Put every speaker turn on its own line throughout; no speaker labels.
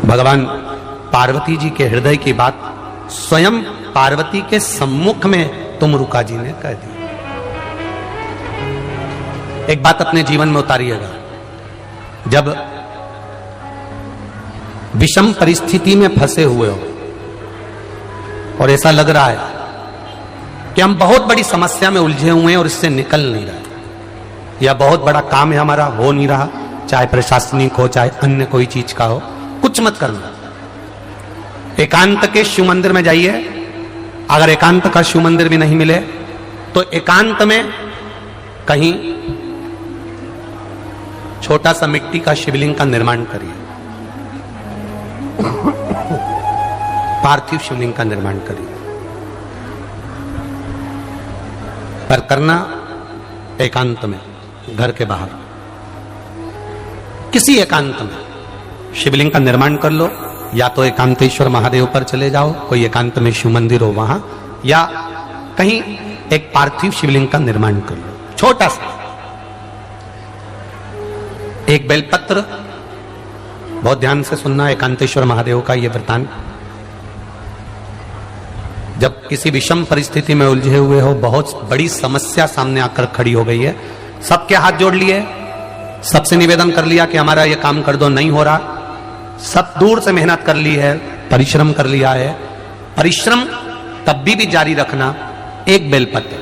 भगवान पार्वती जी के हृदय की बात स्वयं पार्वती के सम्मुख में तुमरुका जी ने कह दी। एक बात अपने जीवन में उतारिएगा, जब विषम परिस्थिति में फंसे हुए हो और ऐसा लग रहा है कि हम बहुत बड़ी समस्या में उलझे हुए हैं और इससे निकल नहीं रहे, या बहुत बड़ा काम है हमारा हो नहीं रहा, चाहे प्रशासनिक हो चाहे अन्य कोई चीज का हो, कुछ मत करना। एकांत के शिव मंदिर में जाइए। अगर एकांत का शिव मंदिर भी नहीं मिले तो एकांत में कहीं छोटा सा मिट्टी का शिवलिंग का निर्माण करिए, पार्थिव शिवलिंग का निर्माण करिए, पर करना एकांत में, घर के बाहर किसी एकांत में शिवलिंग का निर्माण कर लो। या तो एकांतेश्वर महादेव पर चले जाओ, कोई एकांत में शिव मंदिर हो वहां, या कहीं एक पार्थिव शिवलिंग का निर्माण कर लो, छोटा सा। एक बेलपत्र, बहुत ध्यान से सुनना एकांतेश्वर महादेव का यह वृतांत। जब किसी विषम परिस्थिति में उलझे हुए हो, बहुत बड़ी समस्या सामने आकर खड़ी हो गई है, सबके हाथ जोड़ लिए, सबसे निवेदन कर लिया कि हमारा ये काम कर दो, नहीं हो रहा, सब दूर से मेहनत कर ली है, परिश्रम कर लिया है, परिश्रम तब भी जारी रखना। एक बेलपत्र,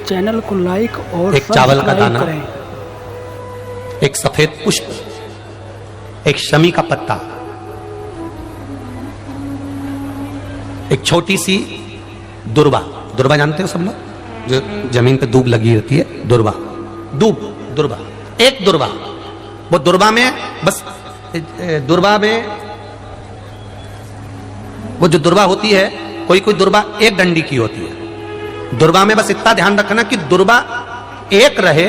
चैनल को लाइक और
एक चावल का दाना, एक सफेद पुष्प, एक शमी का पत्ता, एक छोटी सी दुर्वा। दुर्वा जानते हो सब लोग, जो जमीन पे दूब लगी रहती है, दुर्वा, दुर्वा, एक दुर्वा। वो दुर्वा में बस, दुर्वा में वो जो दुर्वा होती है, कोई कोई दुर्वा एक डंडी की होती है। दुर्वा में बस इतना ध्यान रखना कि दुर्वा एक रहे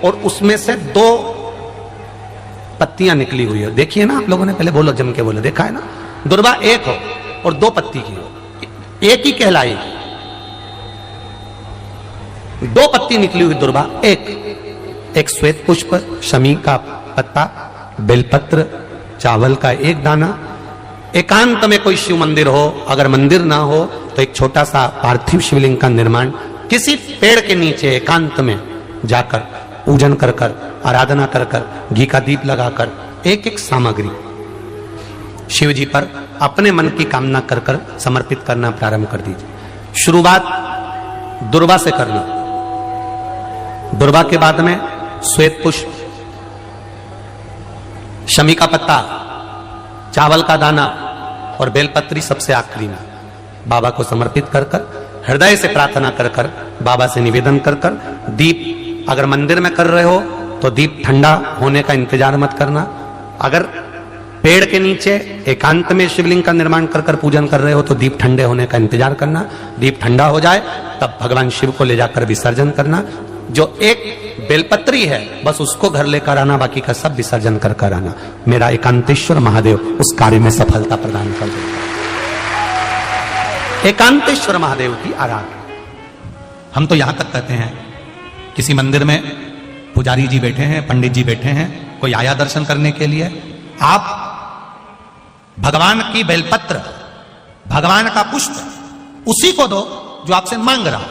और उसमें से 2 पत्तियां निकली हुई है। देखिए ना आप लोगों ने, पहले बोलो, जम के बोलो, देखा है ना? दुर्वा एक हो और 2 पत्ती की हो, एक ही कहलाएगी। 2 पत्ती निकली हुई दुर्वा, एक श्वेत पुष्प, शमी का पत्ता, बेलपत्र, चावल का एक दाना। एकांत में कोई शिव मंदिर हो, अगर मंदिर ना हो तो एक छोटा सा पार्थिव शिवलिंग का निर्माण किसी पेड़ के नीचे एकांत में जाकर पूजन कर कर, आराधना कर कर, घी का दीप लगाकर, एक सामग्री शिव जी पर अपने मन की कामना कर कर समर्पित करना प्रारंभ कर दीजिए। शुरुआत दुर्वा से करना, दुर्वा के बाद में श्वेत पुष्प, शमी का पत्ता, चावल का दाना और बेलपत्री सबसे आखिरी में बाबा को समर्पित कर कर, हृदय से प्रार्थना कर कर, बाबा से निवेदन कर कर, दीप अगर मंदिर में कर रहे हो तो दीप ठंडा होने का इंतजार मत करना। अगर पेड़ के नीचे एकांत में शिवलिंग का निर्माण कर कर पूजन कर रहे हो तो दीप ठंडे होने का इंतजार करना। दीप ठंडा हो जाए तब भगवान शिव को ले जाकर विसर्जन करना। जो एक बेलपत्री है बस उसको घर लेकर आना, बाकी का सब विसर्जन कर कर आना। मेरा एकांतेश्वर महादेव उस कार्य में सफलता प्रदान कर देगा। एकांतेश्वर महादेव की आराधना। हम तो यहां तक कहते हैं, किसी मंदिर में पुजारी जी बैठे हैं, पंडित जी बैठे हैं, कोई आया दर्शन करने के लिए, आप भगवान की बेलपत्र, भगवान का पुष्प उसी को दो जो आपसे मांग रहा।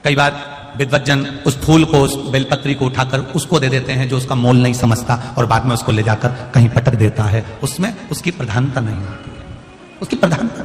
कई बार विद्वज्जन उस फूल को, उस बेलपत्री को उठाकर उसको दे देते हैं जो उसका मोल नहीं समझता, और बाद में उसको ले जाकर कहीं पटक देता है। उसमें उसकी प्रधानता नहीं होती है, उसकी प्रधानता